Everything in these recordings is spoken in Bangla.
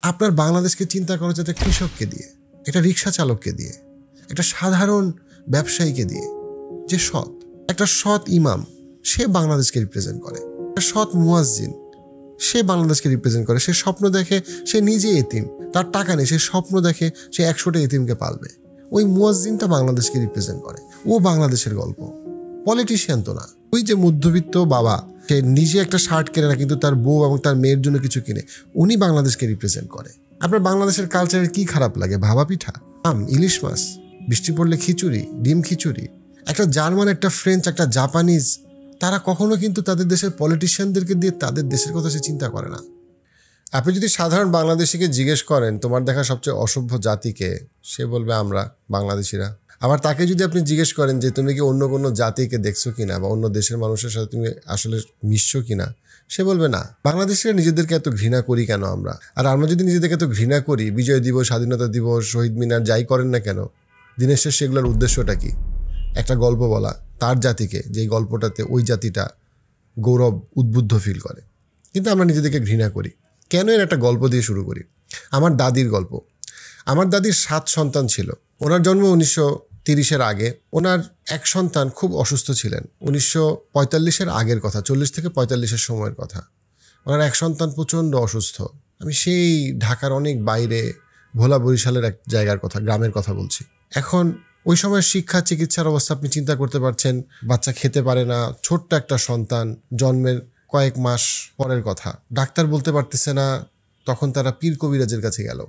আপনার বাংলাদেশকে চিন্তা করা যাতে কৃষককে দিয়ে, একটা রিক্সা চালককে দিয়ে, একটা সাধারণ ব্যবসায়ীকে দিয়ে, যে সৎ, একটা সৎ ইমাম, সে বাংলাদেশকে রিপ্রেজেন্ট করে। একটা সৎ মুয়াজ্জিন, সে বাংলাদেশকে রিপ্রেজেন্ট করে। সে স্বপ্ন দেখে সে নিজে এতিম, তার টাকা নেই, সে স্বপ্ন দেখে সে 100টা এতিমকে পালবে। ওই মুয়াজ্জিনটা বাংলাদেশকে রিপ্রেজেন্ট করে। ও বাংলাদেশের গল্প, পলিটিশিয়ান তো না। ওই যে মধ্যবিত্ত বাবা, সে নিজে একটা শার্ট কেনে না, কিন্তু তার বউ এবং তার মেয়ের জন্য কিছু কিনে, উনি বাংলাদেশকে রিপ্রেজেন্ট করে। আপনার বাংলাদেশের কালচারের কি খারাপ লাগে? ভাবা পিঠা, আম, ইলিশ মাছ, বৃষ্টি পড়লে খিচুড়ি, ডিম খিচুড়ি। একটা জার্মান, একটা ফ্রেঞ্চ, একটা জাপানিজ, তারা কখনো কিন্তু তাদের দেশের পলিটিশিয়ানদেরকে দিয়ে তাদের দেশের কথা সে চিন্তা করে না। আপনি যদি সাধারণ বাংলাদেশিকে জিজ্ঞেস করেন তোমার দেখা সবচেয়ে অসভ্য জাতিকে, সে বলবে আমরা বাংলাদেশিরা। আবার তাকে যদি আপনি জিজ্ঞেস করেন যে তুমি কি অন্য কোনো জাতিকে দেখছো কিনা বা অন্য দেশের মানুষের সাথে তুমি আসলে মিশছো কিনা, সে বলবে না। বাংলাদেশিরা নিজেদেরকে এত ঘৃণা করি কেন আমরা? আর আমরা যদি নিজেদেরকে এত ঘৃণা করি, বিজয় দিবস, স্বাধীনতা দিবস, শহীদ মিনার যাই করেন না কেন, দিনের শেষে সেগুলোর উদ্দেশ্যটা কি? একটা গল্প বলা তার জাতিকে, যেই গল্পটাতে ওই জাতিটা গৌরব উদ্বুদ্ধ ফিল করে। কিন্তু আমরা নিজেদেরকে ঘৃণা করি কেন? এর একটা গল্প দিয়ে শুরু করি। আমার দাদির গল্প। আমার দাদির 7 সন্তান ছিল। ওনার জন্ম 1930-এর আগে। ওনার এক সন্তান খুব অসুস্থ ছিলেন। 1945-এর আগের কথা, 40 থেকে 45-এর সময়ের কথা। ওনার এক সন্তান প্রচণ্ড অসুস্থ। আমি সেই ঢাকার অনেক বাইরে ভোলা বরিশালের এক জায়গার কথা, গ্রামের কথা বলছি। এখন ওই সময়ের শিক্ষা চিকিৎসার অবস্থা আপনি চিন্তা করতে পারছেন। বাচ্চা খেতে পারে না, ছোট্ট একটা সন্তান, জন্মের কয়েক মাস পরের কথা। ডাক্তার বলতে পারতেছে না। তখন তারা পীর কবিরাজের কাছে গেল।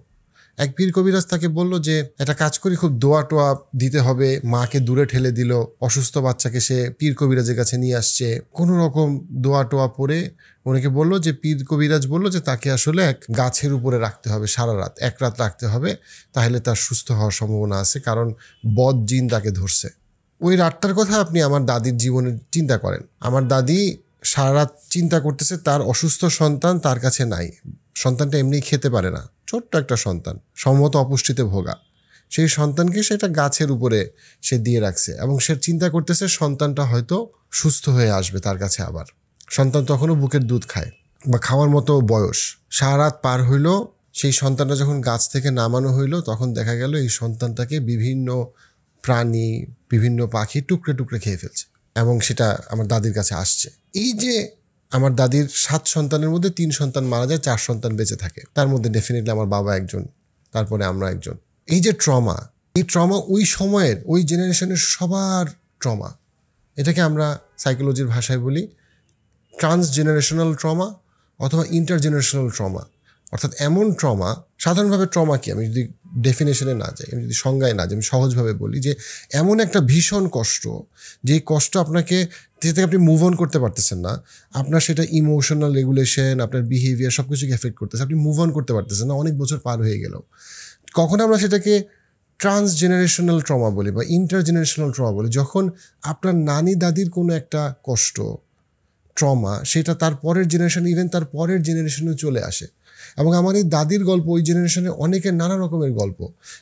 এক পীর কবিরাজ তাকে বলল যে একটা কাজ করি, খুব দোয়া টোয়া দিতে হবে। মাকে দূরে ঠেলে দিল। অসুস্থ বাচ্চাকে সে পীর কবিরাজের কাছে নিয়ে আসছে। কোনো রকম দোয়া টোয়া পরে ওনাকে বলল যে, পীর কবিরাজ বলল যে তাকে আসলে এক গাছের উপরে রাখতে হবে সারা রাত, 1 রাত রাখতে হবে, তাহলে তার সুস্থ হওয়ার সম্ভাবনা আছে, কারণ বদ জিন তাকে ধরছে। ওই রাতটার কথা আপনি আমার দাদির জীবনে চিন্তা করেন। আমার দাদি সারা রাত চিন্তা করতেছে, তার অসুস্থ সন্তান তার কাছে নাই। সন্তানটা এমনি খেতে পারে না, ছোট্ট একটা সন্তান, সম্ভবত অপুষ্টিতে ভোগা। সেই সন্তানকে সেটা গাছের উপরে সে দিয়ে রাখছে এবং সে চিন্তা করতেছে সন্তানটা হয়তো সুস্থ হয়ে আসবে তার কাছে আবার। সন্তান তখনও বুকের দুধ খায় বা খাওয়ার মতো বয়স। সারা রাত পার হইল। সেই সন্তানটা যখন গাছ থেকে নামানো হইল, তখন দেখা গেল এই সন্তানটাকে বিভিন্ন প্রাণী, বিভিন্ন পাখি টুকরে টুকরে খেয়ে ফেলছে এবং সেটা আমার দাদির কাছে আসছে। এই যে আমার দাদির 7 সন্তানের মধ্যে 3 সন্তান মারা যায়, 4 সন্তান বেঁচে থাকে। তার মধ্যে ডেফিনেটলি আমার বাবা একজন, তারপরে আমরা একজন। এই যে ট্রমা, এই ট্রমা ওই সময়ের, ওই জেনারেশনের সবার ট্রমা। এটাকে আমরা সাইকোলজির ভাষায় বলি ট্রান্সজেনারেশনাল ট্রমা অথবা ইন্টারজেনারেশনাল ট্রমা। অর্থাৎ এমন ট্রমা, সাধারণভাবে ট্রমা কি, আমি যদি ডেফিনেশনে না যাই, আমি যদি সংজ্ঞায় না যাই, আমি সহজভাবে বলি যে এমন একটা ভীষণ কষ্ট, যেই কষ্ট আপনাকে, যে থেকে আপনি মুভ অন করতে পারতেছেন না। আপনার সেটা ইমোশনাল রেগুলেশন, আপনার বিহেভিয়ার সব কিছুকে এফেক্ট করতেছে। আপনি মুভ অন করতে পারতেছেন না অনেক বছর পার হয়ে গেলেও। কখন আমরা সেটাকে ট্রান্সজেনারেশনাল ট্রমা বলি বা ইন্টারজেনারেশনাল ট্রমা বলি? যখন আপনার নানি দাদির কোনো একটা কষ্ট, ট্রমা, সেটা তার পরের জেনারেশন, ইভেন তার পরের জেনারেশনেও চলে আসে। এবং আমার এই দাদির গল্প, ওই জেনারেশনে অনেকের নানা রকমের গল্প।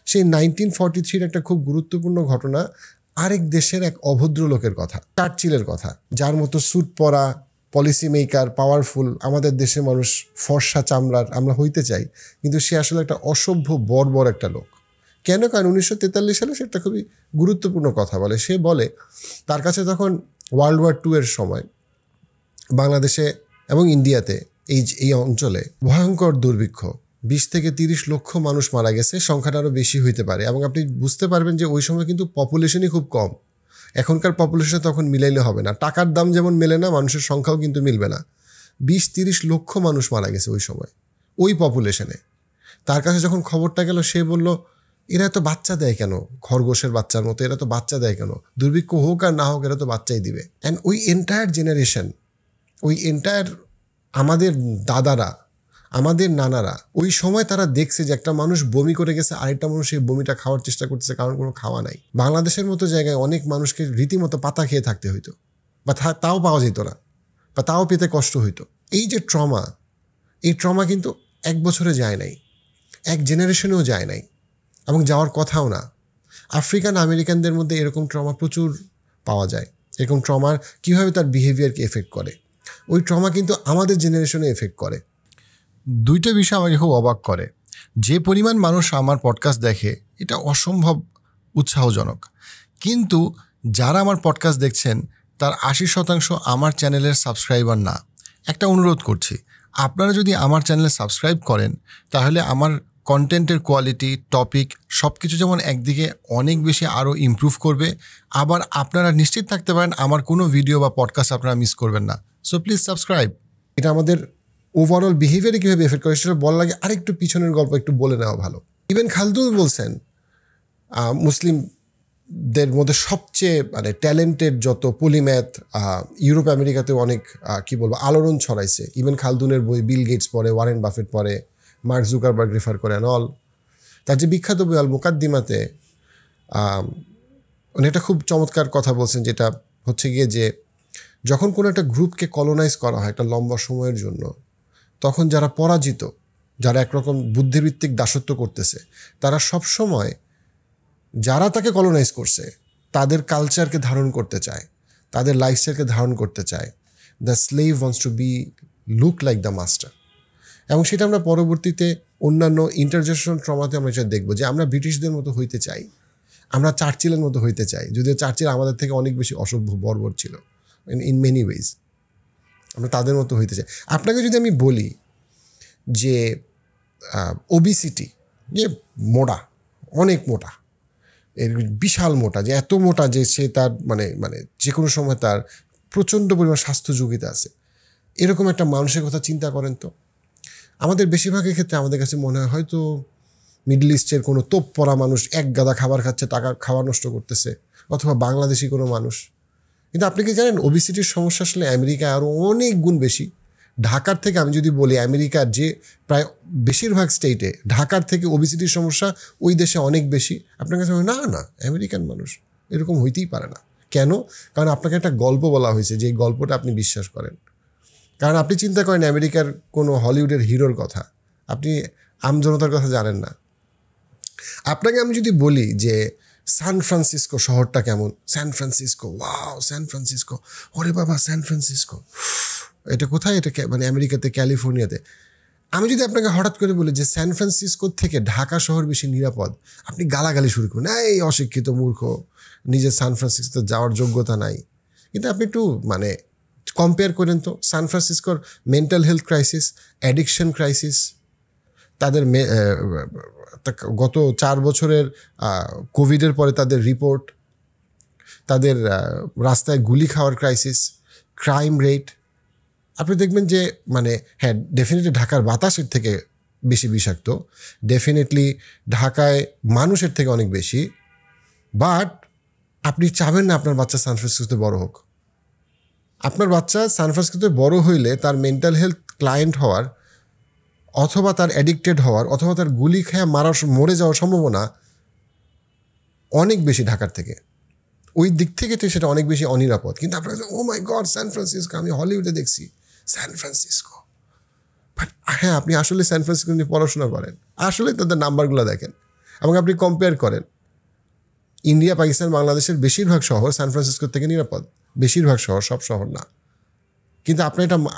সেই 1943-র একটা খুব গুরুত্বপূর্ণ ঘটনা, আরেক দেশের এক অভদ্র লোকের কথা, চার্চিলের কথা, যার মতো স্যুট পরা, পলিসি মেকার, পাওয়ারফুল, আমাদের দেশের মানুষ ফর্সা চামড়ার আমরা হইতে চাই, কিন্তু সে আসলে একটা অসভ্য বর্বর একটা লোক। কেন? কারণ 1943 সালে সে একটা খুবই গুরুত্বপূর্ণ কথা বলে। সে বলে তার কাছে তখন World War II এর সময় বাংলাদেশে এবং ইন্ডিয়াতে, এই অঞ্চলে ভয়ঙ্কর দুর্ভিক্ষ, 20 থেকে 30 লক্ষ মানুষ মারা গেছে। সংখ্যাটা আরও বেশি হইতে পারে। এবং আপনি বুঝতে পারবেন যে ওই সময় কিন্তু পপুলেশনই খুব কম। এখনকার পপুলেশনে তখন মিলাইলে হবে না। টাকার দাম যেমন মেলে না, মানুষের সংখ্যাও কিন্তু মিলবে না। 20-30 লক্ষ মানুষ মারা গেছে ওই সময়, ওই পপুলেশনে। তার কাছে যখন খবরটা গেল, সে বলল এরা এত বাচ্চা দেয় কেন, খরগোশের বাচ্চার মতো এরা তো বাচ্চা দেয় কেন? দুর্ভিক্ষ হোক আর না হোক, এরা তো বাচ্চাই দিবে। অ্যান্ড ওই এন্টায়ার জেনারেশন, ওই এন্টায়ার আমাদের দাদারা, আমাদের নানারা, ওই সময় তারা দেখছে যে একটা মানুষ বমি করে গেছে, আরেকটা মানুষ এই বমিটা খাওয়ার চেষ্টা করতেছে, কারণ কোনো খাওয়া নাই। বাংলাদেশের মতো জায়গায় অনেক মানুষকে রীতিমতো পাতা খেয়ে থাকতে হইতো, বা তাও পাওয়া যেত না, বা তাও পেতে কষ্ট হইতো। এই যে ট্রমা, এই ট্রমা কিন্তু 1 বছরে যায় নাই, 1 জেনারেশনেও যায় নাই, এবং যাওয়ার কথাও না। আফ্রিকান আমেরিকানদের মধ্যে এরকম ট্রমা প্রচুর পাওয়া যায়। এরকম ট্রমার কীভাবে তার বিহেভিয়ারকে এফেক্ট করে, ওই ট্রমা কিন্তু আমাদের জেনারেশনে এফেক্ট করে। 2টা বিষয় আমাকে খুব অবাক করে। যে পরিমাণ মানুষ আমার পডকাস্ট দেখে এটা অসম্ভব উৎসাহজনক, কিন্তু যারা আমার পডকাস্ট দেখছেন তার 80% আমার চ্যানেলের সাবস্ক্রাইবার না। একটা অনুরোধ করছি, আপনারা যদি আমার চ্যানেলে সাবস্ক্রাইব করেন তাহলে আমার কন্টেন্টের কোয়ালিটি, টপিক সব কিছু যেমন একদিকে অনেক বেশি আরও ইমপ্রুভ করবে, আবার আপনারা নিশ্চিত থাকতে পারেন আমার কোনো ভিডিও বা পডকাস্ট আপনারা মিস করবেন না। So please subscribe. এটা আমাদের ওভারঅল বিহেভিয়ারে কীভাবে এফেক্ট করে সেটা বলার লাগে আরেকটু পিছনের গল্প একটু বলে নেওয়া ভালো। ইবন খালদুন বলছেন মুসলিমদের মধ্যে সবচেয়ে মানে ট্যালেন্টেড যত পলিম্যাথ ইউরোপ আমেরিকাতেও অনেক আলোড়ন ছড়াইছে। ইবন খালদুনের বই বিল গেটস পড়ে, ওয়ারেন বাফেট পড়ে, মার্ক জুকারবার্গ রেফার করে অল। তার যে বিখ্যাত বই আল মুকাদ্দিমাতে উনি একটা খুব চমৎকার কথা বলছেন, যেটা হচ্ছে গিয়ে যে যখন কোনো একটা গ্রুপকে কলোনাইজ করা হয় একটা লম্বা সময়ের জন্য, তখন যারা পরাজিত, যারা একরকম বুদ্ধিভিত্তিক দাসত্ব করতেছে, তারা সবসময় যারা তাকে কলোনাইজ করছে তাদের কালচারকে ধারণ করতে চায়, তাদের লাইফস্টাইলকে ধারণ করতে চায়। The slave wants to be look like the master. এবং সেটা আমরা পরবর্তীতে অন্যান্য ইন্টারজেকশন ট্রমাতে আমরা সেটা দেখবো যে আমরা ব্রিটিশদের মতো হইতে চাই, আমরা চার্চিলের মতো হইতে চাই, যদিও চার্চিল আমাদের থেকে অনেক বেশি অসভ্য বর্বর ছিল ইন মেনি ওয়েজ। আমরা তাদের মতো হইতে চাই। আপনাকে যদি আমি বলি যে ওবিসিটি, যে মোটা, অনেক মোটা, এর বিশাল মোটা, যে এত মোটা যে সে তার মানে মানে যে কোনো সময় তার প্রচণ্ড পরিমাণ স্বাস্থ্য ঝুঁকিতে আছে, এরকম একটা মানুষের কথা চিন্তা করেন তো। আমাদের বেশিরভাগের ক্ষেত্রে আমাদের কাছে মনে হয় হয়তো মিডল ইস্টের কোনো তোপ পড়া মানুষ এক গাদা খাবার খাচ্ছে, টাকা খাওয়া নষ্ট করতেছে, অথবা বাংলাদেশি কোনো মানুষ। কিন্তু আপনি কি জানেন ওবিসিটির সমস্যা আসলে আমেরিকায় আরও অনেক গুণ বেশি। ঢাকার থেকে আমি যদি বলি আমেরিকার যে প্রায় বেশিরভাগ স্টেটে ঢাকার থেকে ওবিসিটির সমস্যা ওই দেশে অনেক বেশি। আপনার কাছে না না আমেরিকান মানুষ এরকম হইতেই পারে না। কেন? কারণ আপনাকে একটা গল্প বলা হয়েছে, যে গল্পটা আপনি বিশ্বাস করেন। কারণ আপনি চিন্তা করেন আমেরিকার কোনো হলিউডের হিরোর কথা, আপনি আমজনতার কথা জানেন না। আপনাকে আমি যদি বলি যে সান ফ্রান্সিসকো শহরটা কেমন, San Francisco, wow San Francisco, ওরে বাবা স্যান ফ্রান্সিসকো, এটা কোথায়? এটা মানে আমেরিকাতে, ক্যালিফোর্নিয়াতে। আমি যদি আপনাকে হঠাৎ করে বলি যে স্যান ফ্রান্সিসকোর থেকে ঢাকা শহর বেশি নিরাপদ, আপনি গালাগালি শুরু করবেন, এই অশিক্ষিত মূর্খ, নিজের সান ফ্রান্সিসকোতে যাওয়ার যোগ্যতা নাই। কিন্তু আপনি একটু মানে কম্পেয়ার করেন তো সান ফ্রান্সিসকোর mental health crisis, addiction crisis, তাদের গত 4 বছরের কোভিডের পরে তাদের রিপোর্ট, তাদের রাস্তায় গুলি খাওয়ার ক্রাইসিস, ক্রাইম রেট। আপনি দেখবেন যে মানে হ্যাঁ ডেফিনেটলি ঢাকার বাতাসের থেকে বেশি বিষাক্ত, ডেফিনেটলি ঢাকায় মানুষের থেকে অনেক বেশি, বাট আপনি চাবেন না আপনার বাচ্চা সান ফ্রান্সিসকোতে বড় হোক। আপনার বাচ্চা সান ফ্রান্সিসকোতে বড় হইলে তার মেন্টাল হেলথ ক্লায়েন্ট হওয়ার, অথবা তার অ্যাডিক্টেড হওয়ার, অথবা তার গুলি খেয়ে মরে যাওয়ার সম্ভাবনা অনেক বেশি ঢাকার থেকে। ওই দিক থেকে তো সেটা অনেক বেশি অনিরাপদ। কিন্তু আপনার ও মাই গড স্যান ফ্রান্সিসকো, আমি হলিউডে দেখছি স্যান ফ্রান্সিসকো। বাট হ্যাঁ আপনি আসলে স্যান ফ্রান্সিসকো নিয়ে পড়াশোনা করেন, আসলে তাদের নাম্বারগুলো দেখেন এবং আপনি কম্পেয়ার করেন। ইন্ডিয়া, পাকিস্তান, বাংলাদেশের বেশিরভাগ শহর সান ফ্রান্সিসকোর থেকে নিরাপদ, বেশিরভাগ শহর, সব শহর না। কিন্তু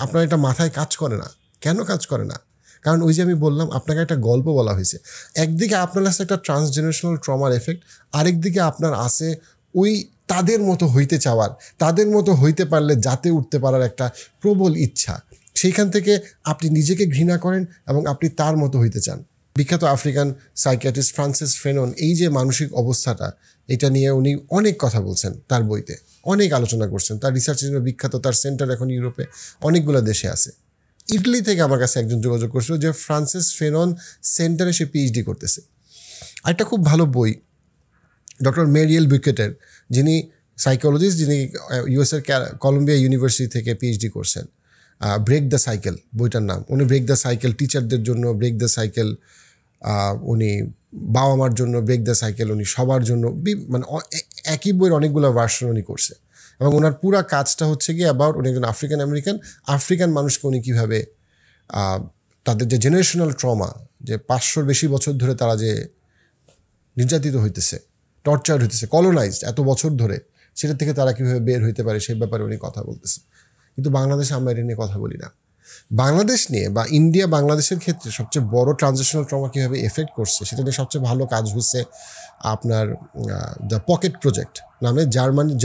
আপনার এটা মাথায় কাজ করে না। কেন কাজ করে না? কারণ ওই যে আমি বললাম আপনাকে একটা গল্প বলা হয়েছে। একদিকে আপনার আছে একটা ট্রান্সজেনারেশনাল ট্রমার এফেক্ট, আরেকদিকে আপনার আছে ওই তাদের মতো হইতে চাওয়ার, তাদের মতো হইতে পারলে যাতে উঠতে পারার একটা প্রবল ইচ্ছা। সেইখান থেকে আপনি নিজেকে ঘৃণা করেন এবং আপনি তার মতো হইতে চান। বিখ্যাত আফ্রিকান সাইকিয়াট্রিস্ট ফ্রান্সিস ফেনন এই যে মানসিক অবস্থাটা, এটা নিয়ে উনি অনেক কথা বলছেন, তার বইতে অনেক আলোচনা করছেন। তার রিসার্চের জন্য বিখ্যাত, তার সেন্টার এখন ইউরোপে অনেকগুলো দেশে আছে। ইটালি থেকে আমার কাছে একজন যোগাযোগ করছিল যে ফ্রান্সিস ফেনন সেন্টারে সে পিএইচডি করতেছে। আরেকটা খুব ভালো বই ডক্টর মেরিয়েল বুকেটের, যিনি সাইকোলজিস্ট, যিনি ইউএসের কলম্বিয়া ইউনিভার্সিটি থেকে পিএইচডি করছেন, ব্রেক দ্য সাইকেল বইটার নাম। উনি ব্রেক দ্য সাইকেল টিচারদের জন্য, ব্রেক দ্য সাইকেল উনি বাবা মার জন্য, ব্রেক দ্য সাইকেল উনি সবার জন্য, মানে একই বইয়ের অনেকগুলো ভার্সন উনি করছে। এবং ওনার পুরা কাজটা হচ্ছে গিয়ে অ্যাবাউট, উনি একজন আফ্রিকান মানুষকে উনি কীভাবে তাদের যে জেনারেশনাল ট্রমা, যে 500-র বেশি বছর ধরে তারা যে নির্যাতিত হইতেছে, টর্চার হইতেছে, কলোনাইজড এত বছর ধরে, সেটা থেকে তারা কীভাবে বের হইতে পারে সেই ব্যাপারে উনি কথা বলতেছে। কিন্তু বাংলাদেশে আমরা এটা নিয়ে কথা বলি না। বাংলাদেশ নিয়ে বা ইন্ডিয়া বাংলাদেশের ক্ষেত্রে সবচেয়ে বড় ট্রানজিশনাল ট্রমা কীভাবে এফেক্ট করছে সেটা নিয়ে সবচেয়ে ভালো কাজ হচ্ছে আপনার দ্য পকেট প্রজেক্ট নামে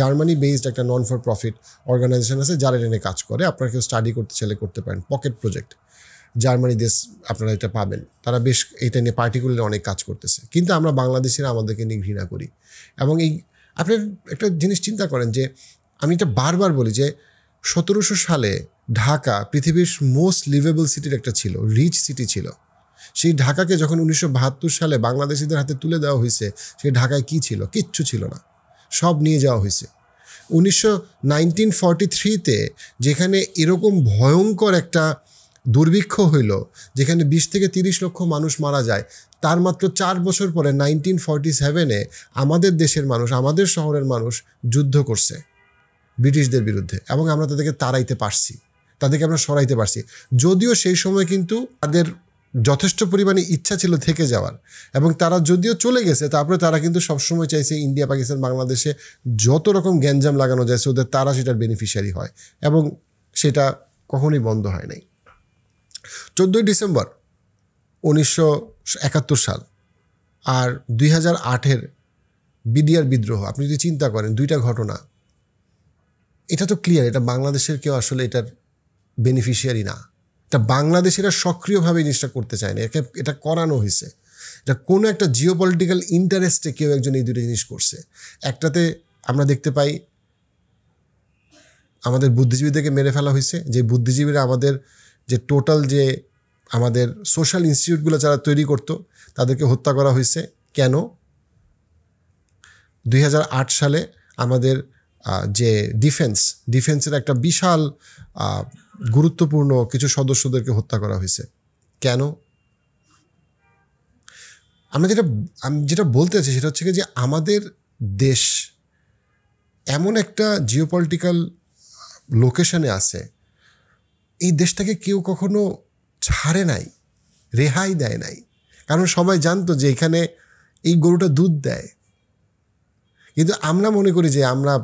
জার্মানি বেসড একটা নন ফর প্রফিট অর্গানাইজেশন আছে যারা এটা নিয়ে কাজ করে। আপনারা কেউ স্টাডি করতে চাইলে করতে পারেন। পকেট প্রজেক্ট, জার্মানি দেশ আপনারা এটা পাবেন। তারা বেশ এটা নিয়ে পার্টিকুলারলি অনেক কাজ করতেছে। কিন্তু আমরা বাংলাদেশিরা আমাদেরকে নিয়ে ঘৃণা করি। এবং এই আপনি একটা জিনিস চিন্তা করেন যে আমি এটা বারবার বলি যে 1700 সালে ঢাকা পৃথিবীর মোস্ট লিভেবল সিটির একটা ছিল, রিচ সিটি ছিল। সেই ঢাকাকে যখন 1972 সালে বাংলাদেশিদের হাতে তুলে দেওয়া হয়েছে, সেই ঢাকায় কি ছিল? কিচ্ছু ছিল না, সব নিয়ে যাওয়া হয়েছে। 1943-তে যেখানে এরকম ভয়ঙ্কর একটা দুর্ভিক্ষ হইল, যেখানে 20 থেকে 30 লক্ষ মানুষ মারা যায়, তার মাত্র 4 বছর পরে 1947-এ আমাদের দেশের মানুষ, আমাদের শহরের মানুষ যুদ্ধ করছে ব্রিটিশদের বিরুদ্ধে এবং আমরা তাদেরকে তাড়াইতে পারছি, তাদেরকে আমরা সরাইতে পারছি। যদিও সেই সময় কিন্তু তাদের যথেষ্ট পরিমাণে ইচ্ছা ছিল থেকে যাওয়ার, এবং তারা যদিও চলে গেছে, তারপরে তারা কিন্তু সবসময় চাইছে ইন্ডিয়া পাকিস্তান বাংলাদেশে যত রকম গ্যাঞ্জাম লাগানো যায় ওদের তারা সেটার বেনিফিশিয়ারি হয়, এবং সেটা কখনোই বন্ধ হয় নাই। 14 ডিসেম্বর 1971 সাল আর 2008-এর বিডিআর বিদ্রোহ, আপনি যদি চিন্তা করেন দুইটা ঘটনা, এটা তো ক্লিয়ার এটা বাংলাদেশের কেউ আসলে এটার বেনিফিশিয়ারি না। এটা বাংলাদেশিরা সক্রিয়ভাবে জিনিসটা করতে চায় না, এটা করানো হয়েছে। এটা কোনো একটা জিওপলিটিক্যাল ইন্টারেস্টে কেউ একজন এই দুটো জিনিস করছে। একটাতে আমরা দেখতে পাই আমাদের বুদ্ধিজীবীদেরকে মেরে ফেলা হয়েছে, যে বুদ্ধিজীবীরা আমাদের যে টোটাল যে আমাদের সোশ্যাল ইনস্টিটিউটগুলো যারা তৈরি করতো তাদেরকে হত্যা করা হয়েছে। কেন? 2008 সালে আমাদের যে ডিফেন্সের একটা বিশাল গুরুত্বপূর্ণ কিছু সদস্যদেরকে হত্যা করা হয়েছে। কেন? আমি যেটা বলতে চাই সেটা হচ্ছে যে আমাদের দেশ এমন একটা জিওপলিটিক্যাল লোকেশনে আছে, এই দেশটাকে কেউ কখনো ছাড়ে নাই, রেহাই দেয় নাই। কারণ সবাই জানতো যে এখানে এই গরুটা দুধ দেয়। কিন্তু আমরা মনে করি যে আমরা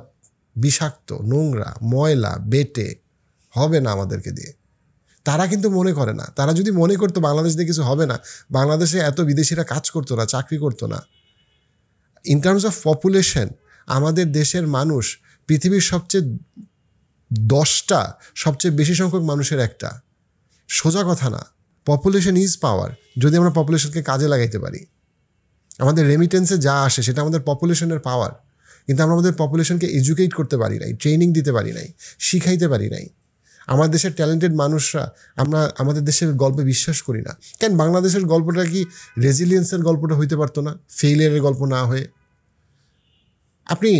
বিষাক্ত, নোংরা, ময়লা, বেটে হবে না আমাদেরকে দিয়ে। তারা কিন্তু মনে করে না। তারা যদি মনে করতো বাংলাদেশ দিয়ে কিছু হবে না, বাংলাদেশে এত বিদেশিরা কাজ করতো না, চাকরি করতো না। ইন টার্মস অফ পপুলেশন আমাদের দেশের মানুষ পৃথিবীর সবচেয়ে 10টা সবচেয়ে বেশি সংখ্যক মানুষের একটা। সোজা কথা না, পপুলেশন ইজ পাওয়ার। যদি আমরা পপুলেশনকে কাজে লাগাইতে পারি, আমাদের রেমিটেন্সে যা আসে সেটা আমাদের পপুলেশনের পাওয়ার। কিন্তু আমরা আমাদের পপুলেশনকে এডুকেট করতে পারি নাই, ট্রেনিং দিতে পারি নাই, শিখাইতে পারি নাই। আমার দেশের ট্যালেন্টেড মানুষরা আমরা আমাদের দেশের গল্পে বিশ্বাস করি না। কেন? বাংলাদেশের গল্পটা কি রেজিলিয়েন্সের গল্পটা হইতে পারতো না, ফেইলিয়ারের গল্প না হয়ে? আপনি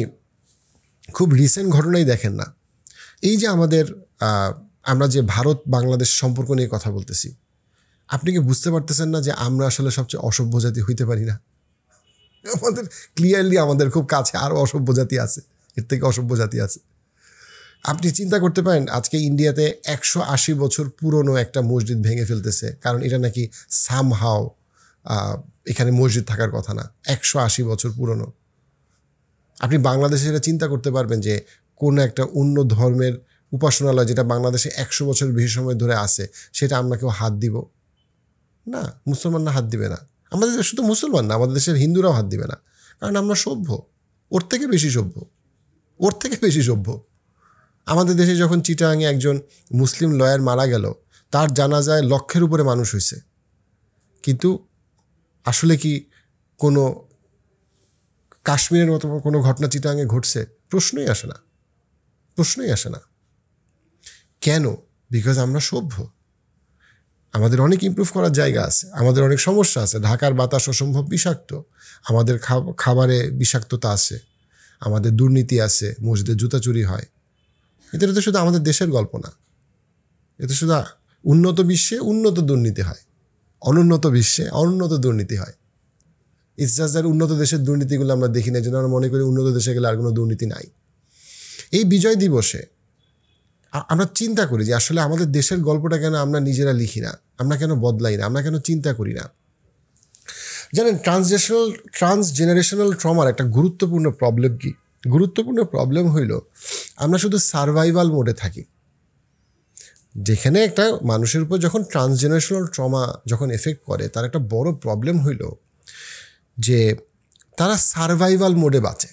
খুব রিসেন্ট ঘটনাই দেখেন না, এই যে আমরা যে ভারত বাংলাদেশ সম্পর্ক নিয়ে কথা বলতেছি, আপনি কি বুঝতে পারতেছেন না যে আমরা আসলে সবচেয়ে অসভ্য জাতি হইতে পারি না? আমাদের ক্লিয়ারলি আমাদের খুব কাছে আরও অসভ্য জাতি আছে, এর থেকে অসভ্য জাতি আছে। আপনি চিন্তা করতে পারেন আজকে ইন্ডিয়াতে 180 বছর পুরনো একটা মসজিদ ভেঙে ফেলতেছে, কারণ এটা নাকি সামহাও এখানে মসজিদ থাকার কথা না, 180 বছর পুরনো। আপনি বাংলাদেশে এটা চিন্তা করতে পারবেন যে কোনো একটা অন্য ধর্মের উপাসনালয় যেটা বাংলাদেশে 100 বছর বেশি সময় ধরে আছে, সেটা আমরা কেউ হাত দিব না? মুসলমানরা হাত দিবে না। আমাদের শুধু মুসলমান না, আমাদের দেশের হিন্দুরাও হাত দিবে না, কারণ আমরা সভ্য, ওর থেকে বেশি সভ্য। আমাদের দেশে যখন চিটাগাংয়ে একজন মুসলিম লয়ার মারা গেল, তার জানাজায় লক্ষের উপরে মানুষ হয়েছে, কিন্তু আসলে কি কোনো কাশ্মীরের মতো কোনো ঘটনা চিটাগাংয়ে ঘটছে? প্রশ্নই আসে না। কেন? বিকজ আমরা সভ্য। আমাদের অনেক ইমপ্রুভ করার জায়গা আছে, আমাদের অনেক সমস্যা আছে। ঢাকার বাতাস অসম্ভব বিষাক্ত, আমাদের খাবারে বিষাক্ততা আছে, আমাদের দুর্নীতি আছে, মসজিদে জুতা চুরি হয়। এটা তো শুধু আমাদের দেশের গল্প না, এটা শুধু উন্নত বিশ্বে উন্নত দুর্নীতি হয়, অনুন্নত বিশ্বে অনুন্নত দুর্নীতি হয়। ইটস জাস্ট দ্যাট উন্নত দেশের দুর্নীতিগুলো আমরা দেখি না, যেন আমরা মনে করি উন্নত দেশে গেলে আর কোনো দুর্নীতি নাই। এই বিজয় দিবসে আমরা চিন্তা করি যে আসলে আমাদের দেশের গল্পটা কেন আমরা নিজেরা লিখি না, আমরা কেন বদলাই না, আমরা কেন চিন্তা করি না। জানেন, ট্রান্সজেনারেশনাল ট্রমার একটা গুরুত্বপূর্ণ প্রবলেম কি? গুরুত্বপূর্ণ প্রবলেম হইল আমরা শুধু সার্ভাইভাল মোডে থাকি। যেখানে একটা মানুষের উপর যখন ট্রান্সজেনারেশনাল ট্রমা যখন এফেক্ট করে, তার একটা বড় প্রবলেম হইল যে তারা সারভাইভাল মোডে বাঁচে।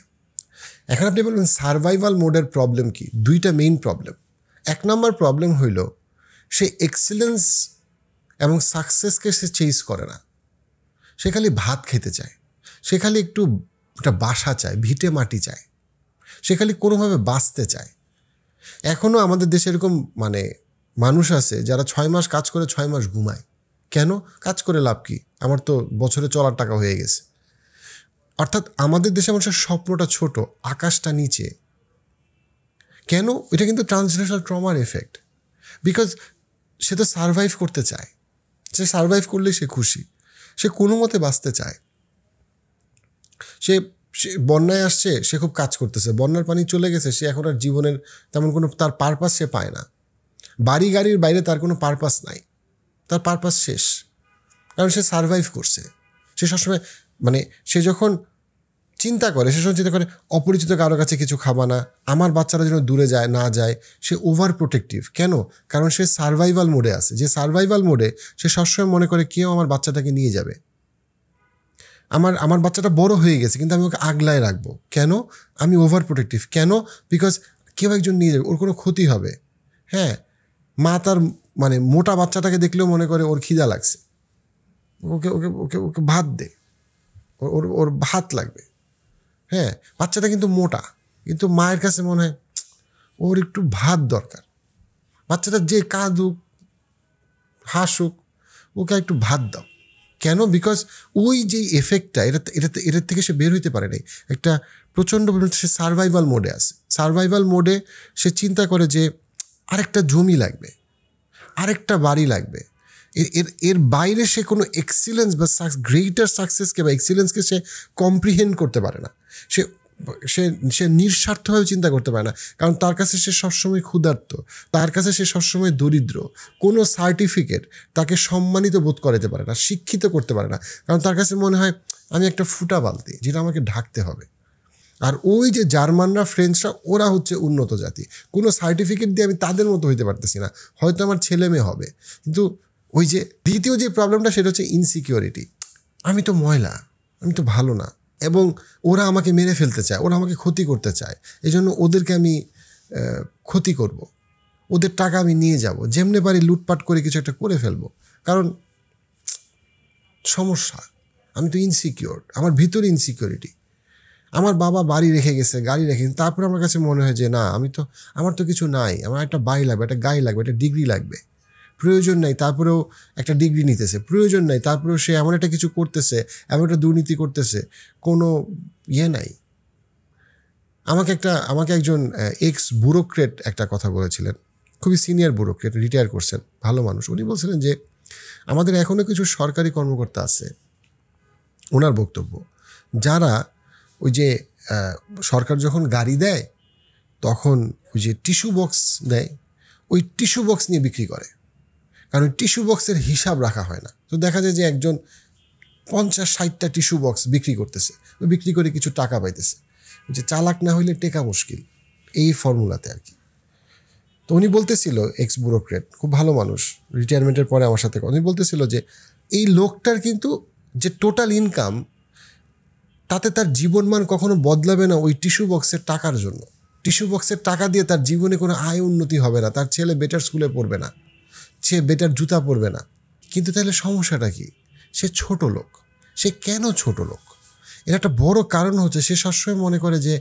এখন আপনি বলবেন সারভাইভাল মোডের প্রবলেম কি? দুইটা মেইন প্রবলেম। এক নম্বর প্রবলেম হইল সে এক্সেলেন্স এবং সাকসেসকে সে চেজ করে না, সে খালি ভাত খেতে চায়, সে খালি একটু একটা বাসা চায়, ভিটে মাটি চায়, সে খালি কোনোভাবে বাঁচতে চায়। এখনও আমাদের দেশে এরকম মানে মানুষ আছে যারা 6 মাস কাজ করে 6 মাস ঘুমায়। কেন? কাজ করে লাভ কি? আমার তো বছরে চলার টাকা হয়ে গেছে। অর্থাৎ আমাদের দেশে মানুষের স্বপ্নটা ছোট, আকাশটা নিচে। কেন? এটা কিন্তু ট্রান্সজেনারেশনাল ট্রমার এফেক্ট। বিকজ সে তো সারভাইভ করতে চায়, সে সারভাইভ করলেই সে খুশি, সে কোনো মতে বাঁচতে চায়। সে বন্যায় আসছে, সে খুব কাজ করতেছে, বন্যার পানি চলে গেছে, সে এখন আর জীবনের তেমন কোনো তার পারপাস সে পায় না। বাড়ি গাড়ির বাইরে তার কোনো পারপাস নাই, তার পারপাস শেষ, কারণ সে সারভাইভ করছে। সে সবসময় মানে সে যখন চিন্তা করে, সে সময় চিন্তা করে অপরিচিত কারো কাছে কিছু খাবা না, আমার বাচ্চারা যেন দূরে যায় না যায়। সে ওভার প্রোটেক্টিভ। কেন? কারণ সে সারভাইভাল মোডে আছে। যে সারভাইভাল মোডে সে সবসময় মনে করে কেউ আমার বাচ্চাটাকে নিয়ে যাবে, আমার বাচ্চাটা বড় হয়ে গেছে কিন্তু আমি ওকে আগলায় রাখবো। কেন? আমি ওভার প্রোটেক্টিভ। কেন? বিকজ কেউ একজন নিয়ে যাবে, ওর কোনো ক্ষতি হবে। হ্যাঁ, মা তার মানে মোটা বাচ্চাটাকে দেখলেও মনে করে ওর খিদা লাগছে, ওকে ওকে ওকে ওকে ভাত দে, ওর ওর ভাত লাগবে। হ্যাঁ, বাচ্চাটা কিন্তু মোটা, কিন্তু মায়ের কাছে মনে হয় ওর একটু ভাত দরকার। বাচ্চাটা যে কাঁদুক হাসুক, ওকে একটু ভাত দাও। কেন? বিকজ ওই যে এফেক্টটা এটার থেকে সে বের হইতে পারে নাই। একটা প্রচণ্ড পরিমাণে সে সারভাইভাল মোডে আছে। সারভাইভাল মোডে সে চিন্তা করে যে আরেকটা জমি লাগবে, আরেকটা বাড়ি লাগবে। এর বাইরে সে কোনো এক্সিলেন্স বা গ্রেটার সাকসেসকে বা এক্সিলেন্সকে সে কম্প্রিহেন্ড করতে পারে না। সে সে সে নিঃস্বার্থভাবে চিন্তা করতে পারে না, কারণ তার কাছে সে সবসময় ক্ষুধার্ত, তার কাছে সে সবসময় দরিদ্র। কোনো সার্টিফিকেট তাকে সম্মানিত বোধ করাতে পারে না, শিক্ষিত করতে পারে না, কারণ তার কাছে মনে হয় আমি একটা ফুটা বালতি যেটা আমাকে ঢাকতে হবে। আর ওই যে জার্মানরা, ফ্রেঞ্চরা, ওরা হচ্ছে উন্নত জাতি। কোনো সার্টিফিকেট দিয়ে আমি তাদের মতো হইতে পারতেছি না, হয়তো আমার ছেলে মেয়ে হবে, কিন্তু ওই যে দ্বিতীয় যে প্রবলেমটা সেটা হচ্ছে ইনসিকিউরিটি। আমি তো ময়লা, আমি তো ভালো না, এবং ওরা আমাকে মেরে ফেলতে চায়, ওরা আমাকে ক্ষতি করতে চায়, এই জন্য ওদেরকে আমি ক্ষতি করব, ওদের টাকা আমি নিয়ে যাব, যেমনি পারি লুটপাট করে কিছু একটা করে ফেলবো। কারণ সমস্যা, আমি তো ইনসিকিউর, আমার ভিতরে ইনসিকিউরিটি। আমার বাবা বাড়ি রেখে গেছে, গাড়ি রেখে গেছে, তারপরে আমার কাছে মনে হয় যে না, আমার তো কিছু নাই, আমার একটা বাড়ি লাগবে, একটা গাড়ি লাগবে, একটা ডিগ্রি লাগবে। প্রয়োজন নাই, তারপরেও একটা ডিগ্রি নিতেছে। প্রয়োজন নাই, তারপরেও সে এমন একটা কিছু করতেছে, এমন একটা দুর্নীতি করতেছে, কোনো ইয়ে নাই। আমাকে একজন এক্স ব্যুরোক্রেট একটা কথা বলেছিলেন, খুবই সিনিয়র ব্যুরোক্রেট, রিটায়ার করছেন, ভালো মানুষ। উনি বলছিলেন যে আমাদের এখনও কিছু সরকারি কর্মকর্তা আছে, ওনার বক্তব্য, যারা ওই যে সরকার যখন গাড়ি দেয় তখন ওই যে টিস্যু বক্স দেয়, ওই টিস্যু বক্স নিয়ে বিক্রি করে, কারণ টিস্যু বক্সের হিসাব রাখা হয় না। তো দেখা যায় যে একজন 50-60টা টিস্যু বক্স বিক্রি করতেছে, বিক্রি করে কিছু টাকা পাইতেছে। যে চালাক না হইলে টেকা মুশকিল, এই ফর্মুলাতে আর কি। তো উনি বলতেছিল, এক্স ব্যুরোক্রেট, খুব ভালো মানুষ, রিটায়ারমেন্টের পরে আমার সাথে উনি বলতেছিল যে এই লোকটার কিন্তু যে টোটাল ইনকাম, তাতে তার জীবনমান কখনো বদলাবে না ওই টিস্যু বক্সের টাকার জন্য। টিস্যু বক্সের টাকা দিয়ে তার জীবনে কোনো আয় উন্নতি হবে না, তার ছেলে বেটার স্কুলে পড়বে না, সে বেটার জুতা পরবে না। কিন্তু তাহলে সমস্যাটা কি? সে ছোট লোক। সে কেন ছোট লোক? এর একটা বড় কারণ হচ্ছে সে সবসময় মনে করে যে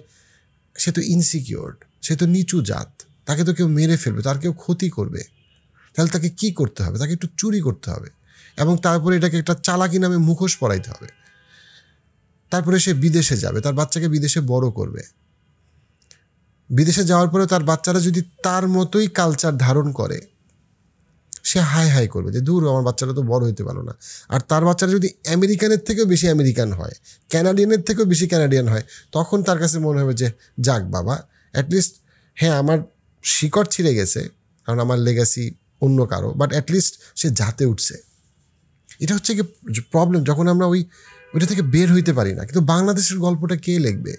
সে তো ইনসিকিউরড, সে তো নিচু জাত, তাকে তো কেউ মেরে ফেলবে, তার কেউ ক্ষতি করবে। তাহলে তাকে কি করতে হবে? তাকে একটু চুরি করতে হবে, এবং তারপরে এটাকে একটা চালাকি নামে মুখোশ পরাইতে হবে। তারপরে সে বিদেশে যাবে, তার বাচ্চাকে বিদেশে বড় করবে। বিদেশে যাওয়ার পরে তার বাচ্চারা যদি তার মতোই কালচার ধারণ করে, সে হাই হাই করবে যে দূর, আমার বাচ্চারা তো বড় হইতে পারলো না। আর তার বাচ্চারা যদি আমেরিকানের থেকেও বেশি আমেরিকান হয়, ক্যানাডিয়ানের থেকেও বেশি ক্যানাডিয়ান হয়, তখন তার কাছে মনে হবে যে যাক বাবা, অ্যাটলিস্ট হ্যাঁ আমার শিকড় ছিঁড়ে গেছে, কারণ আমার লেগাসি অন্য কারো, বাট অ্যাটলিস্ট সে জাতে উঠছে। এটা হচ্ছে কি প্রবলেম, যখন আমরা ওইটা থেকে বের হইতে পারি না। কিন্তু বাংলাদেশের গল্পটা কে লিখবে?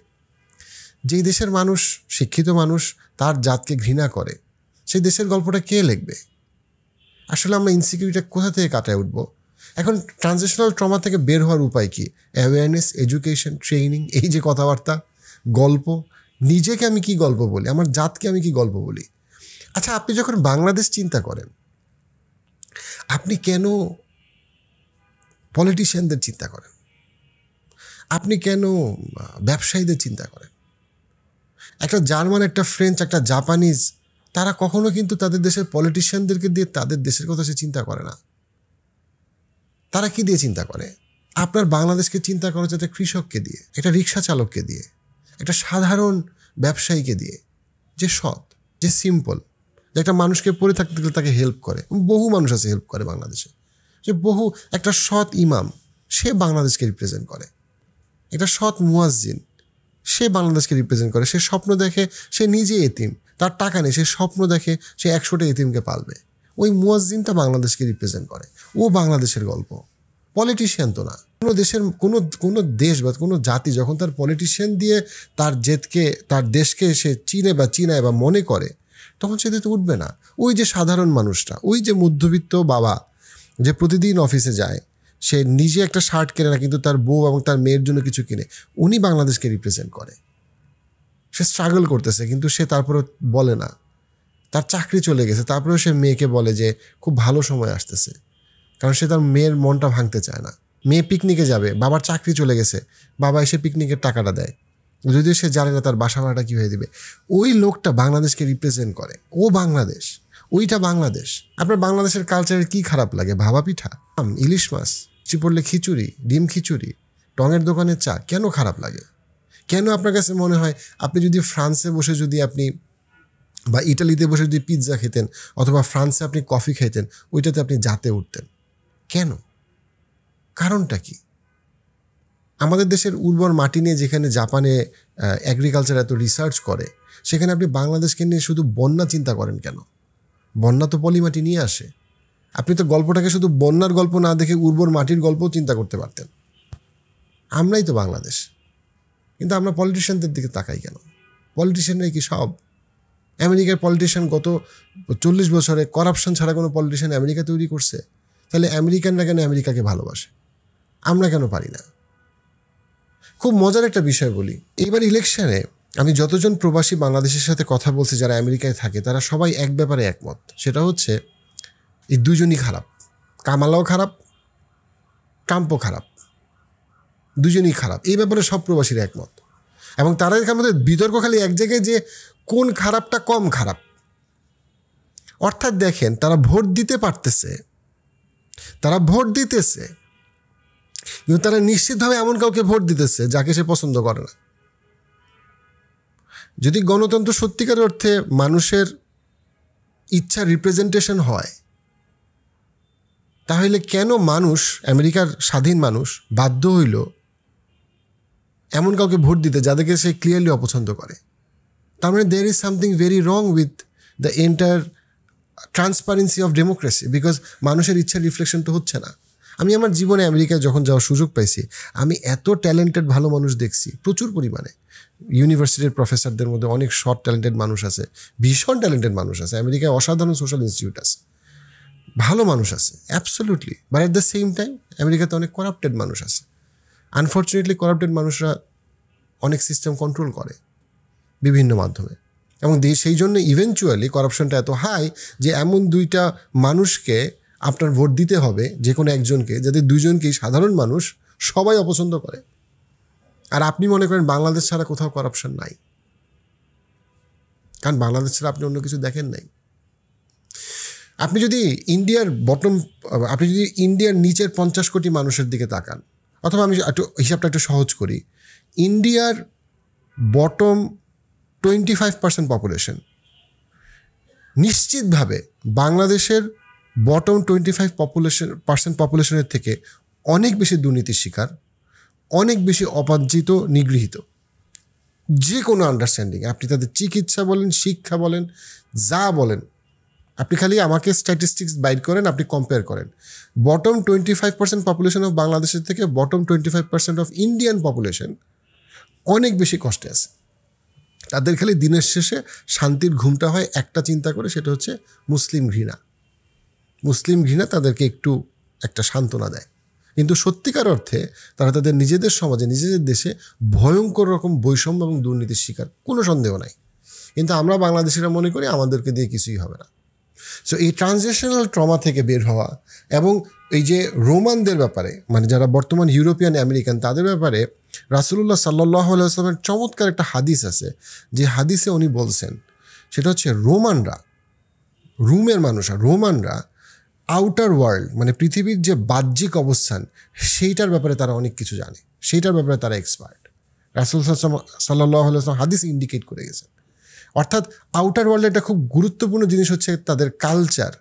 যেই দেশের মানুষ, শিক্ষিত মানুষ, তার জাতকে ঘৃণা করে, সেই দেশের গল্পটা কে লিখবে? আসলে আমরা ইনসিকিউরিটি কোথা থেকে কাটায় উঠবো? এখন ট্রানজিশনাল ট্রমা থেকে বের হওয়ার উপায় কি? অ্যাওয়ারনেস, এডুকেশন, ট্রেনিং, এই যে কথাবার্তা, গল্প, নিজেকে আমি কি গল্প বলি, আমার জাতকে আমি কি গল্প বলি। আচ্ছা, আপনি যখন বাংলাদেশ চিন্তা করেন, আপনি কেন পলিটিশিয়ানদের চিন্তা করেন? আপনি কেন ব্যবসায়ীদের চিন্তা করেন? একটা জার্মান, একটা ফ্রেঞ্চ, একটা জাপানিজ, তারা কখনো কিন্তু তাদের দেশের পলিটিশিয়ানদেরকে দিয়ে তাদের দেশের কথা সে চিন্তা করে না। তারা কি দিয়ে চিন্তা করে? আপনার বাংলাদেশকে চিন্তা করা হচ্ছে একটা কৃষককে দিয়ে, একটা রিক্সা চালককে দিয়ে, একটা সাধারণ ব্যবসায়ীকে দিয়ে, যে সৎ, যে সিম্পল, যে একটা মানুষকে পড়ে থাকতে গেলে তাকে হেল্প করে। বহু মানুষ আছে হেল্প করে বাংলাদেশে, যে বহু একটা সৎ ইমাম, সে বাংলাদেশকে রিপ্রেজেন্ট করে। একটা সৎ মুয়াজ্জিন, সে বাংলাদেশকে রিপ্রেজেন্ট করে। সে স্বপ্ন দেখে, সে নিজে এতিম, তার টাকা নেই, সে স্বপ্ন দেখে সে 100টা এতিমকে পালবে। ওই মুয়াজ্জিনটা বাংলাদেশকে রিপ্রেজেন্ট করে। ও বাংলাদেশের গল্প, পলিটিশিয়ান তো না। কোনো দেশের কোনো দেশ বা কোনো জাতি যখন তার পলিটিশিয়ান দিয়ে তার জেদকে, তার দেশকে সে চিনায় বা মনে করে, তখন সে তো উঠবে না। ওই যে সাধারণ মানুষটা, ওই যে মধ্যবিত্ত বাবা যে প্রতিদিন অফিসে যায়, সে নিজে একটা শার্ট কেনে না কিন্তু তার বউ এবং তার মেয়ের জন্য কিছু কিনে, উনি বাংলাদেশকে রিপ্রেজেন্ট করে। সে স্ট্রাগল করতেছে কিন্তু সে তারপরে বলে না। তার চাকরি চলে গেছে, তারপরেও সে মেয়েকে বলে যে খুব ভালো সময় আসতেছে, কারণ সে তার মেয়ের মনটা ভাঙতে চায় না। মেয়ে পিকনিকে যাবে, বাবার চাকরি চলে গেছে, বাবা এসে পিকনিকের টাকাটা দেয়, যদিও সে জানে না তার বাসা ভাড়াটা কী হয়ে দিবে। ওই লোকটা বাংলাদেশকে রিপ্রেজেন্ট করে। ও বাংলাদেশ, ওইটা বাংলাদেশ। আপনার বাংলাদেশের কালচারের কি খারাপ লাগে? ভাবা পিঠা, ইলিশ মাছ, চিপড়লে খিচুড়ি, ডিম খিচুড়ি, টঙের দোকানের চা, কেন খারাপ লাগে? কেন আপনার কাছে মনে হয় আপনি যদি ফ্রান্সে বসে যদি আপনি বা ইটালিতে বসে যদি পিৎজা খেতেন, অথবা ফ্রান্সে আপনি কফি খেতেন, ওইটাতে আপনি জাতে উঠতেন? কেন? কারণটা কি? আমাদের দেশের উর্বর মাটি নিয়ে যেখানে জাপানে এগ্রিকালচার এত রিসার্চ করে, সেখানে আপনি বাংলাদেশকে নিয়ে শুধু বন্যা চিন্তা করেন কেন? বন্যা তো পলিমাটি নিয়ে আসে। আপনি তো গল্পটাকে শুধু বন্যার গল্প না দেখে উর্বর মাটির গল্পও চিন্তা করতে পারতেন। আমরাই তো বাংলাদেশ, কিন্তু আমরা পলিটিশিয়ানদের দিকে তাকাই কেন? পলিটিশিয়ানরাই কি সব? আমেরিকার পলিটিশিয়ান গত 40 বছরে করাপশন ছাড়া কোনো পলিটিশিয়ান আমেরিকা তৈরি করছে? তাহলে আমেরিকানরা কেন আমেরিকাকে ভালোবাসে, আমরা কেন পারি না? খুব মজার একটা বিষয় বলি, এইবার ইলেকশনে আমি যতজন প্রবাসী বাংলাদেশের সাথে কথা বলছি যারা আমেরিকায় থাকে, তারা সবাই এক ব্যাপারে একমত। সেটা হচ্ছে এই দুজনই খারাপ। কামালাও খারাপ, ট্রাম্পও খারাপ, দুজনই খারাপ। এই ব্যাপারে সব প্রবাসীরা একমত। এবং তারা এখানে মধ্যে বিতর্ক খালি এক জায়গায় যে কোন খারাপটা কম খারাপ। অর্থাৎ দেখেন, তারা ভোট দিতে পারতেছে, তারা ভোট দিতেছে, কিন্তু তারা নিশ্চিতভাবে এমন কাউকে ভোট দিতেছে যাকে সে পছন্দ করে না। যদি গণতন্ত্র সত্যিকার অর্থে মানুষের ইচ্ছা রিপ্রেজেন্টেশন হয়, তাহলে কেন মানুষ, আমেরিকার স্বাধীন মানুষ বাধ্য হইল এমন কাউকে ভোট দিতে যাদেরকে সে ক্লিয়ারলি অপছন্দ করে? তার মানে there is something very wrong with the entire transparency of democracy, because মানুষের ইচ্ছার রিফ্লেকশন তো হচ্ছে না। আমি আমার জীবনে আমেরিকায় যখন যাওয়ার সুযোগ পাইছি, আমি এত ট্যালেন্টেড ভালো মানুষ দেখছি প্রচুর পরিমাণে। ইউনিভার্সিটির প্রফেসরদের মধ্যে অনেক শর্ট ট্যালেন্টেড মানুষ আছে, ভীষণ ট্যালেন্টেড মানুষ আছে। আমেরিকায় অসাধারণ সোশ্যাল ইনস্টিটিউট আছে, ভালো মানুষ আছে, absolutely. But at the same time আমেরিকাতে অনেক করাপ্টেড মানুষ আছে। আনফর্চুনেটলি করাপ্টেড মানুষরা অনেক সিস্টেম কন্ট্রোল করে বিভিন্ন মাধ্যমে, এবং সেই জন্য ইভেনচুয়ালি করাপশনটা এত হাই যে এমন দুইটা মানুষকে আপনার ভোট দিতে হবে, যে কোনো একজনকে, যাদের দুজনকেই সাধারণ মানুষ সবাই অপছন্দ করে। আর আপনি মনে করেন বাংলাদেশ ছাড়া কোথাও করাপশন নাই, কারণ বাংলাদেশ ছাড়া আপনি অন্য কিছু দেখেন নাই। আপনি যদি ইন্ডিয়ার নিচের 50 কোটি মানুষের দিকে তাকান, অথবা আমি হিসাবটা একটু সহজ করি, ইন্ডিয়ার বটম 25% পপুলেশন নিশ্চিতভাবে বাংলাদেশের বটম 25% পপুলেশনের থেকে অনেক বেশি দুর্নীতির শিকার, অনেক বেশি অবাঞ্ছিত, নিগৃহীত। যে কোনো আন্ডারস্ট্যান্ডিং, আপনি তাদের চিকিৎসা বলেন, শিক্ষা বলেন, যা বলেন, আপনি খালি আমাকে স্ট্যাটিস্টিক্স বাইর করেন, আপনি কম্পেয়ার করেন। বটম 25% পপুলেশন অফ বাংলাদেশের থেকে বটম 25% অফ ইন্ডিয়ান পপুলেশন অনেক বেশি কষ্টে আছে। তাদের খালি দিনের শেষে শান্তির ঘুমটা হয় একটা চিন্তা করে, সেটা হচ্ছে মুসলিম ঘৃণা। মুসলিম ঘৃণা তাদেরকে একটু একটা সান্ত্বনা দেয়, কিন্তু সত্যিকার অর্থে তারা তাদের নিজেদের সমাজে নিজেদের দেশে ভয়ঙ্কর রকম বৈষম্য এবং দুর্নীতির শিকার, কোনো সন্দেহ নাই। কিন্তু আমরা বাংলাদেশিরা মনে করি আমাদেরকে দিয়ে কিছুই হবে না। সো এই ট্রানজিশনাল ট্রমা থেকে বের হওয়া এবং এই যে রোমানদের ব্যাপারে, মানে যারা বর্তমান ইউরোপিয়ান আমেরিকান, তাদের ব্যাপারে রাসূলুল্লাহ সাল্লাল্লাহু আলাইহি ওয়াসাল্লামের চমৎকার একটা হাদিস আছে, যে হাদিসে উনি বলছেন সেটা হচ্ছে রোমানরা আউটার ওয়ার্ল্ড, মানে পৃথিবীর যে বাহ্যিক অবস্থান, সেইটার ব্যাপারে তারা অনেক কিছু জানে, সেইটার ব্যাপারে তারা এক্সপার্ট। রাসূল সাল্লাল্লাহু আলাইহি ওয়াসাল্লাম হাদিস ইন্ডিকেট করে গেছেন। অর্থাৎ আউটার ওয়ার্ল্ডে একটা খুব গুরুত্বপূর্ণ জিনিস হচ্ছে তাদের কালচার,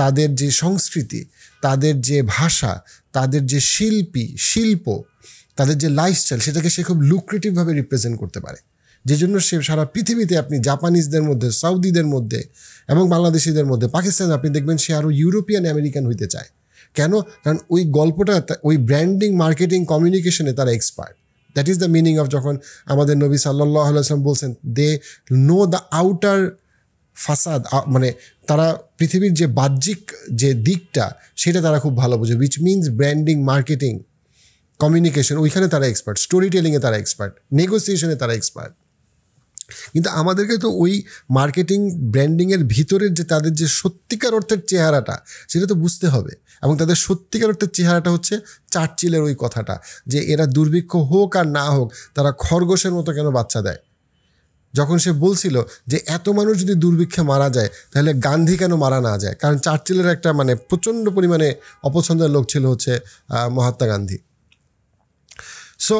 তাদের যে সংস্কৃতি, তাদের যে ভাষা, তাদের যে শিল্প, তাদের যে লাইফস্টাইল, সেটাকে সে খুব লুক্রেটিভভাবে রিপ্রেজেন্ট করতে পারে। যে জন্য সে সারা পৃথিবীতে, আপনি জাপানিজদের মধ্যে, সৌদিদের মধ্যে এবং বাংলাদেশিদের মধ্যে, পাকিস্তানে আপনি দেখবেন সে আরও ইউরোপিয়ান আমেরিকান হইতে চায়। কেন? কারণ ওই গল্পটা, ওই ব্র্যান্ডিং, মার্কেটিং, কমিউনিকেশনে তারা expert. That is the meaning of, যখন আমাদের নবী সাল্লাল্লাহু আলাইহি ওয়াসাল্লাম বলছেন দে নো দ্য আউটার ফাসাদ, মানে তারা পৃথিবীর যে বাহ্যিক যে দিকটা সেটা তারা খুব ভালো বোঝে, which means branding, marketing, communication, ওইখানে তারা এক্সপার্ট, স্টোরি টেলিংয়ে তারা এক্সপার্ট, নেগোসিয়েশনে তারা এক্সপার্ট। কিন্তু আমাদেরকে তো ওই মার্কেটিং, ব্র্যান্ডিংয়ের ভিতরের যে তাদের যে সত্যিকার অর্থের চেহারাটা, সেটা তো বুঝতে হবে। এবং তাদের সত্যিকার অর্থের চেহারাটা হচ্ছে চার্চিলের ওই কথাটা, যে এরা দুর্ভিক্ষ হোক আর না হোক তারা খরগোশের মতো কেন বাচ্চা দেয়। যখন সে বলছিল যে এত মানুষ যদি দুর্ভিক্ষে মারা যায় তাহলে গান্ধী কেন মারা না যায়, কারণ চার্চিলের একটা মানে প্রচণ্ড পরিমাণে অপছন্দের লোক ছিল হচ্ছে মহাত্মা গান্ধী। সো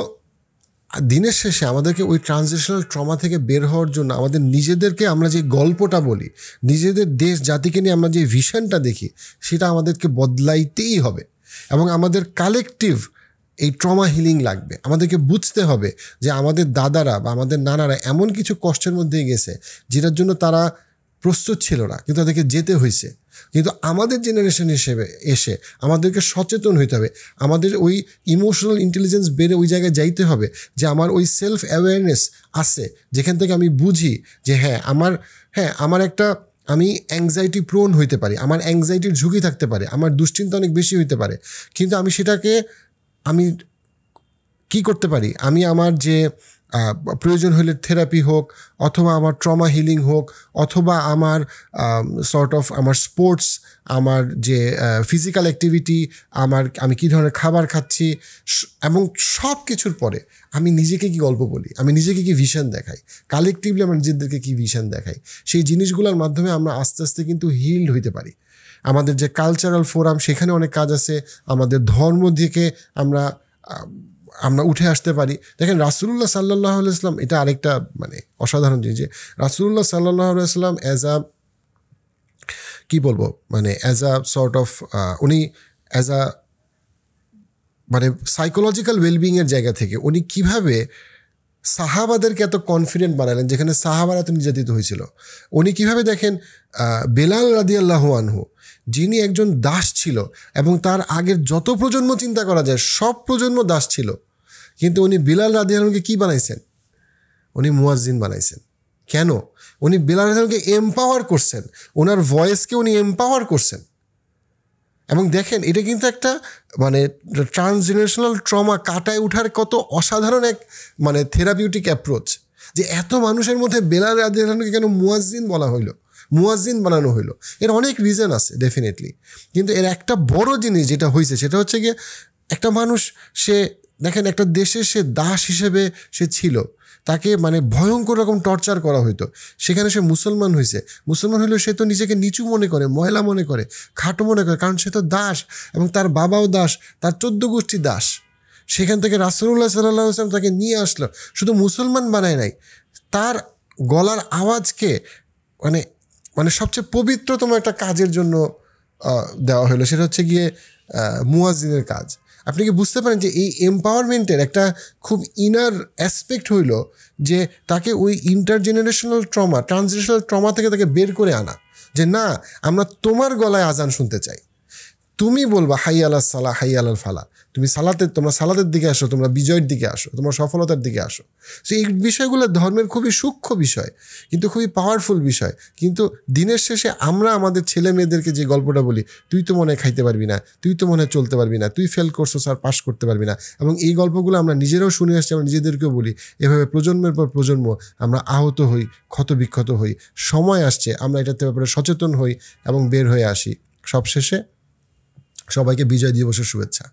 দিনের শেষে আমাদেরকে ওই ট্রানজিশনাল ট্রমা থেকে বের হওয়ার জন্য আমাদের নিজেদেরকে, আমরা যে গল্পটা বলি, নিজেদের দেশ জাতিকে নিয়ে আমরা যে ভিশনটা দেখি, সেটা আমাদেরকে বদলাইতেই হবে। এবং আমাদের কালেকটিভ এই ট্রমা হিলিং লাগবে। আমাদেরকে বুঝতে হবে যে আমাদের দাদারা বা আমাদের নানারা এমন কিছু কষ্টের মধ্যে গেছে যেটার জন্য তারা প্রস্তুত ছিল না, কিন্তু তাদেরকে যেতে হয়েছে। কিন্তু আমাদের জেনারেশন হিসেবে এসে আমাদেরকে সচেতন হইতে হবে, আমাদের ওই ইমোশনাল ইন্টেলিজেন্স বেড়ে ওই জায়গায় যাইতে হবে যে আমার ওই সেলফ অ্যাওয়ারনেস আছে, যেখান থেকে আমি বুঝি যে আমার একটা, আমি অ্যাংজাইটি প্রোন হইতে পারি, আমার অ্যাংজাইটির ঝুঁকি থাকতে পারে, আমার দুশ্চিন্তা অনেক বেশি হইতে পারে, কিন্তু আমি সেটাকে কি করতে পারি, আমি আমার যে প্রয়োজন হলে থেরাপি হোক, অথবা আমার ট্রমা হিলিং হোক, অথবা আমার আমার স্পোর্টস, আমার যে ফিজিক্যাল অ্যাক্টিভিটি, আমি কী ধরনের খাবার খাচ্ছি, এবং সব কিছুর পরে আমি নিজেকে কি গল্প বলি, আমি নিজেকে কি ভিশন দেখাই, কালেকটিভলি আমার নিজেদেরকে কি ভিশন দেখাই, সেই জিনিসগুলোর মাধ্যমে আমরা আস্তে আস্তে কিন্তু হিলড হইতে পারি। আমাদের যে কালচারাল ফোরাম, সেখানে অনেক কাজ আছে। আমাদের ধর্ম থেকে আমরা উঠে আসতে পারি। দেখেন রাসূলুল্লাহ সাল্লাল্লাহু আলাইহি ওয়াসাল্লাম, এটা আরেকটা মানে অসাধারণ জিনিস, যে রাসূলুল্লাহ সাল্লাল্লাহু আলাইহি ওয়াসাল্লাম উনি মানে সাইকোলজিক্যাল ওয়েলবিংয়ের জায়গা থেকে উনি কিভাবে সাহাবাদেরকে এত কনফিডেন্ট বানালেন, যেখানে সাহাবারা এত নির্যাতিত হয়েছিল। উনি কিভাবে, দেখেন বেলাল রাদিয়াল্লাহু আনহু, যিনি একজন দাস ছিল এবং তার আগের যত প্রজন্ম চিন্তা করা যায় সব প্রজন্ম দাস ছিল, কিন্তু উনি বেলাল রাদিয়াল্লাহু আনহুকে কি বানাইছেন? উনি মুয়াজ্জিন বানাইছেন। কেন? উনি বেলাল রাদিয়াল্লাহুকে এম্পাওয়ার করছেন, ওনার ভয়েসকে উনি এম্পাওয়ার করছেন। এবং দেখেন এটা কিন্তু একটা মানে ট্রান্সজেনারেশনাল ট্রমা কাটায় ওঠার কত অসাধারণ এক মানে থেরাপিউটিক অ্যাপ্রোচ, যে এত মানুষের মধ্যে বেলাল রাদিয়াল্লাহু আনহুকে কেন মুয়াজ্জিন বানানো হইলো। এর অনেক রিজন আছে ডেফিনেটলি, কিন্তু এর একটা বড় জিনিস যেটা হয়েছে সেটা হচ্ছে গিয়ে একটা মানুষ, সে দেখেন একটা দেশে সে দাস হিসেবে সে ছিল, তাকে মানে ভয়ঙ্কর রকম টর্চার করা হইতো, সেখানে সে মুসলমান হইলেও সে তো নিজেকে নিচু মনে করে, ময়লা মনে করে, খাটো মনে করে, কারণ সে তো দাস এবং তার বাবাও দাস, তার 14 গোষ্ঠী দাস। সেখান থেকে রাসূলুল্লাহ সাল্লাল্লাহু আলাইহি ওয়াসাল্লাম তাকে নিয়ে আসলো, শুধু মুসলমান বানায় নাই, তার গলার আওয়াজকে মানে সবচেয়ে পবিত্রতম একটা কাজের জন্য দেওয়া হলো, সেটা হচ্ছে গিয়ে মুয়াজ্জিনের কাজ। আপনি কি বুঝতে পারেন যে এই এম্পাওয়ারমেন্টের একটা খুব ইনার অ্যাসপেক্ট হইল যে তাকে ওই ইন্টারজেনারেশনাল ট্রমা, ট্রানজিশনাল ট্রমা থেকে তাকে বের করে আনা, যে না, আমরা তোমার গলায় আজান শুনতে চাই, তুমি বলবা হাই আলাস সালাহ হাই আলাল ফালা, তোমরা সালাতের দিকে আসো, তোমরা বিজয়ের দিকে আসো, তোমরা সফলতার দিকে আসো। সো এই বিষয়গুলো ধর্মের খুবই সূক্ষ্ম বিষয়, কিন্তু খুবই পাওয়ারফুল বিষয়। কিন্তু দিনের শেষে আমরা আমাদের ছেলে মেয়েদেরকে যে গল্পটা বলি, তুই তো মনে হয় খাইতে পারবি না, তুই তো মনে হয় চলতে পারবি না, তুই ফেল করছো স্যার, পাস করতে পারবি না, এবং এই গল্পগুলো আমরা নিজেরাও শুনে আসছি, আমরা নিজেদেরকেও বলি। এভাবে প্রজন্মের পর প্রজন্ম আমরা আহত হই, ক্ষতবিক্ষত হই। সময় আসছে আমরা এটাতে ব্যাপারে সচেতন হই এবং বের হয়ে আসি। সবশেষে সবাইকে বিজয় দিবসের শুভেচ্ছা।